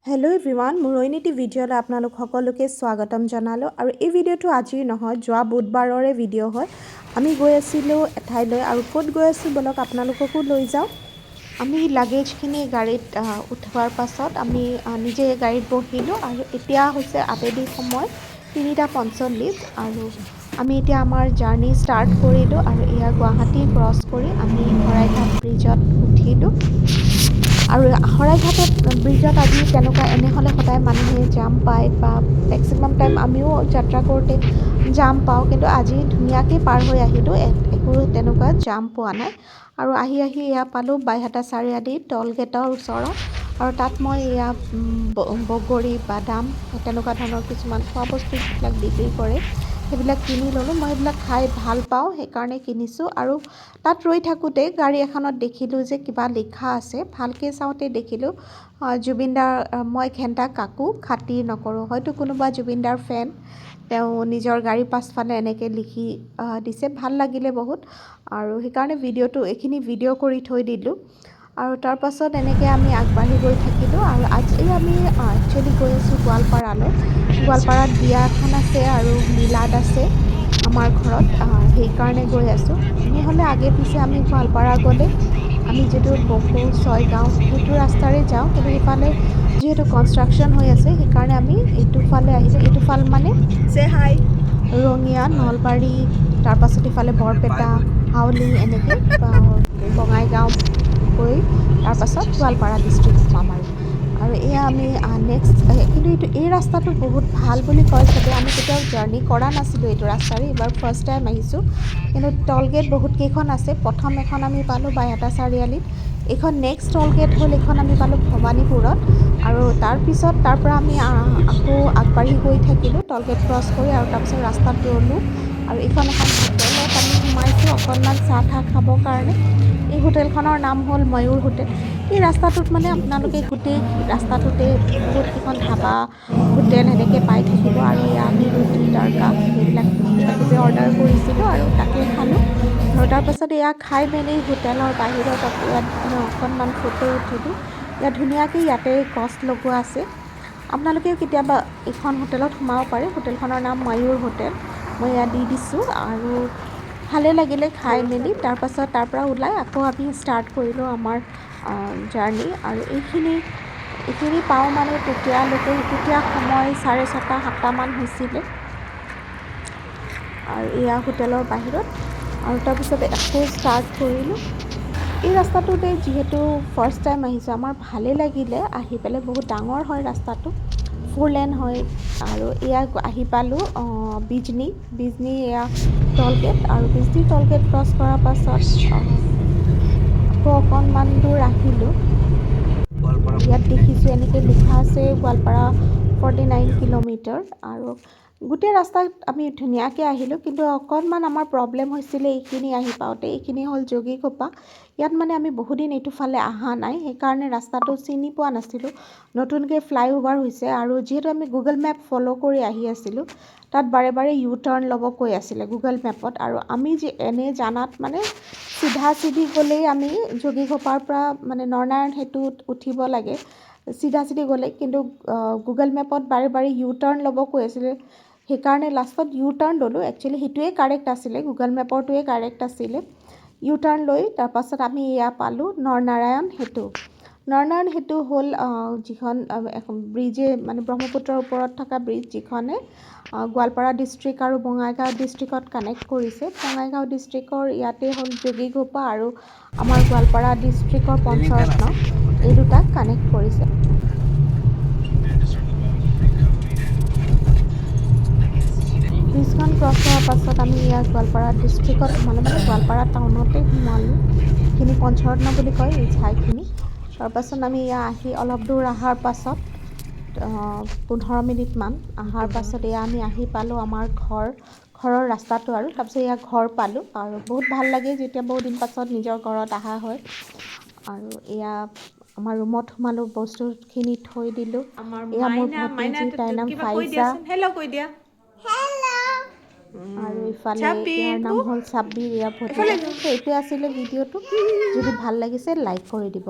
Hello' everyone, মোৰৈনীতি ভিডিঅ'লৈ আপোনালোক সকলোকে স্বাগতম জনালোঁ। আৰু এই ভিডিঅ'টো আজিৰ নহয়, যোৱা বুধবাৰৰে ভিডিঅ' হয়। আমি গৈ আছিলোঁ এঠাইলৈ, আৰু ক'ত গৈ আছোঁ বলক আপোনালোককো লৈ যাওঁ। আমি লাগেজখিনি গাড়ীত উঠোৱাৰ পাছত আমি নিজে গাড়ীত বহিলোঁ, আৰু এতিয়া হৈছে আবেলি সময় 3:45, আৰু আমি এতিয়া আমাৰ জাৰ্ণি ষ্টাৰ্ট কৰিলোঁ। আৰু এয়া গুৱাহাটী ক্ৰছ কৰি আমি শৰাইঘাট ব্ৰিজত উঠিলোঁ। আৰু শৰাইঘাটত ব্ৰিজত আজি তেনেকুৱা এনেহ'লে সদায় মানুহে জাম পায়, বা মেক্সিমাম টাইম আমিও যাত্ৰা কৰোঁতে জাম পাওঁ, কিন্তু আজি ধুনীয়াকৈ পাৰ হৈ আহিলোঁ, একো তেনেকুৱা জাম পোৱা নাই। আৰু আহি এয়া পালোঁ বাইহাটা চাৰিআলি টল গেটৰ ওচৰত। আৰু তাত মই এয়া বগৰী, বাদাম তেনেকুৱা ধৰণৰ কিছুমান খোৱা বস্তু যিবিলাক বিক্ৰী কৰে সেইবিলাক কিনি ল'লোঁ। মই সেইবিলাক খাই ভাল পাওঁ, সেইকাৰণে কিনিছোঁ। আৰু তাত ৰৈ থাকোঁতে গাড়ী এখনত দেখিলোঁ যে কিবা লিখা আছে, ভালকৈ চাওঁতে দেখিলোঁ জুবিনদাৰ মই ঘেণ্টা কাকো খাতিৰ নকৰোঁ। হয়তো কোনোবা জুবিনদাৰ ফেন, তেওঁ নিজৰ গাড়ীৰ পাছফালে এনেকৈ লিখি দিছে, ভাল লাগিলে বহুত। আৰু সেইকাৰণে এইখিনি ভিডিঅ' কৰি থৈ দিলোঁ। আৰু তাৰপাছত এনেকৈ আমি আগবাঢ়ি গৈ থাকিলোঁ। আৰু আজি আমি একচুৱেলি গৈ আছোঁ গোৱালপাৰালৈ। গোৱালপাৰাত বিয়া এখন আছে আৰু মিলাদ আছে আমাৰ ঘৰত, সেইকাৰণে গৈ আছোঁ। এনেহ'লে আগে পিছে আমি গোৱালপাৰা গ'লে আমি যিটো বকো ছয়গাঁও সেইটো ৰাস্তাৰে যাওঁ, কিন্তু সেইফালে যিহেতু কনষ্ট্ৰাকশ্যন হৈ আছে সেইকাৰণে আমি এইটো ফালে আহিলোঁ। এইটো ফাল মানে ৰঙিয়া, নলবাৰী, তাৰপাছত ইফালে বৰপেটা, হাউলি, এনেকৈ বঙাইগাঁও গৈ তাৰপাছত গোৱালপাৰা ডিষ্ট্ৰিক্ট সোমাম। আৰু এয়া আমি নেক্সট, কিন্তু এই ৰাস্তাটো বহুত ভাল বুলি কয় চবে। আমি কেতিয়াও জাৰ্ণি কৰা নাছিলোঁ এইটো ৰাস্তাৰে, এইবাৰ ফাৰ্ষ্ট টাইম আহিছোঁ। কিন্তু টল গেট বহুত কেইখন আছে। প্ৰথম এখন আমি পালোঁ বাইহাটা চাৰিআলিত, এইখন নেক্সট টল গেট হ'ল এইখন আমি পালোঁ ভৱানীপুৰত। আৰু তাৰপিছত তাৰপৰা আমি আকৌ আগবাঢ়ি গৈ থাকিলোঁ টল গেট ক্ৰছ কৰি, আৰু তাৰপিছত ৰাস্তাত ৰ'লোঁ। আৰু এইখন এখন হোটেলত আমি সোমাইছোঁ অকণমান চাহ তাহ খাবৰ কাৰণে। এই হোটেলখনৰ নাম হ'ল ময়ূৰ হোটেল। এই ৰাস্তাটোত মানে আপোনালোকে গোটেই ৰাস্তাটোতে বহুত কেইখন ধাবা, হোটেল সেনেকৈ পাই থাকিব। আৰু এয়া আমি ৰুটি, তড়কা সেইবিলাক কিবাকিবি অৰ্ডাৰ কৰিছিলোঁ আৰু তাকে খালোঁ। আৰু তাৰপাছত এয়া খাই মেলি হোটেলৰ বাহিৰত ইয়াত অকণমান ফটো উঠিলোঁ। ইয়াত ধুনীয়াকৈ ইয়াতে গছ লগোৱা আছে। আপোনালোকেও কেতিয়াবা এইখন হোটেলত সোমাব পাৰে। হোটেলখনৰ নাম ময়ূৰ হোটেল, মই ইয়াত দি দিছোঁ। আৰু ভালে লাগিলে খাই মেলি। তাৰপাছত তাৰপৰা ওলাই আকৌ আমি ষ্টাৰ্ট কৰিলোঁ আমাৰ জাৰ্ণি। আৰু এইখিনি পাওঁ মানে তেতিয়া সময় 6:30, 7টামান হৈছিলে। আৰু এয়া হোটেলৰ বাহিৰত। আৰু তাৰপিছত আকৌ ষ্টাৰ্ট কৰিলোঁ। এই ৰাস্তাটোতে যিহেতু ফাৰ্ষ্ট টাইম আহিছোঁ, আমাৰ ভালেই লাগিলে আহি পেলাই। বহুত ডাঙৰ হয় ৰাস্তাটো, 4 লেন হয়। আৰু এয়া আহি পালোঁ বিজনী এয়া টল গেট। আৰু বিজনী টল গেট ক্ৰছ কৰাৰ পাছত আকৌ অকণমান দূৰ আহিলোঁ। ইয়াত দেখিছোঁ এনেকৈ লিখা আছে গোৱালপাৰা 49 কিলোমিটাৰ। আৰু গোটেই ৰাস্তাত আমি ধুনীয়াকৈ আহিলোঁ, কিন্তু অকণমান আমাৰ প্ৰব্লেম হৈছিলে এইখিনি আহি পাওঁতে। এইখিনি হ'ল যোগীঘোপা। ইয়াত মানে আমি বহুদিন এইটো ফালে অহা নাই, সেইকাৰণে ৰাস্তাটো চিনি পোৱা নাছিলোঁ। নতুনকৈ ফ্লাইঅভাৰ হৈছে, আৰু যিহেতু আমি গুগল মেপ ফ'ল' কৰি আহি আছিলোঁ, তাত বাৰে বাৰে ইউ টাৰ্ণ ল'ব কৈ আছিলে গুগল মেপত। আৰু আমি এনে জানাত মানে চিধি গ'লেই আমি যোগীঘোপাৰ পৰা মানে নৰনাৰায়ণ সেতুত উঠিব লাগে চিধি গ'লে, কিন্তু গুগল মেপত বাৰে বাৰে ইউ টাৰ্ণ ল'ব কৈ আছিলে। সেইকাৰণে লাষ্টত ইউ টাৰ্ণ ল'লোঁ। একচুৱেলি সেইটোৱে কাৰেক্ট আছিলে, গুগল মেপৰটোৱে কাৰেক্ট আছিলে। ইউ টাৰ্ণ লৈ তাৰপাছত আমি এয়া পালোঁ নৰনাৰায়ণ সেতু। নৰনাৰায়ণ সেতু হ'ল যিখন ব্ৰিজে মানে ব্ৰহ্মপুত্ৰৰ ওপৰত থকা ব্ৰিজ, যিখনে গোৱালপাৰা ডিষ্ট্ৰিক্ট আৰু বঙাইগাঁও ডিষ্ট্ৰিক্টত কানেক্ট কৰিছে। বঙাইগাঁও ডিষ্ট্ৰিক্টৰ ইয়াতে হ'ল যোগীঘোপা, আৰু আমাৰ গোৱালপাৰা ডিষ্ট্ৰিক্টৰ পঞ্চৰত্ন, এই দুটাক কানেক্ট কৰিছে। ব্ৰিজখন ক্ৰছ হোৱাৰ পাছত আমি ইয়াত গোৱালপাৰা ডিষ্ট্ৰিক্টত সোমালোঁ, মানে গোৱালপাৰা টাউনতে সোমালোঁ। এইখিনি পঞ্চৰত্ন বুলি কয় এই ঠাইখিনি। তাৰপাছত আমি আহি অলপ দূৰ অহাৰ পাছত 15 মিনিটমান অহাৰ পাছত আমি আহি পালোঁ আমাৰ ঘৰৰ ৰাস্তাটো। আৰু তাৰপিছত ঘৰ পালোঁ। আৰু বহুত ভাল লাগে যেতিয়া বহুত দিন পাছত নিজৰ ঘৰত অহা হয়। আৰু আমাৰ ৰুমত সোমালোঁ, বস্তুখিনি থৈ দিলোঁ। এয়া মোৰ ভতিজী, তাইৰ নাম ফাইজা। আৰু ইফালে ইয়াৰ নাম হ'ল ছাব্বিৰ, ইয়াৰ ভতিজা। এইটোৱে আছিলে ভিডিঅ'টো। যদি ভাল লাগিছে লাইক কৰি দিব।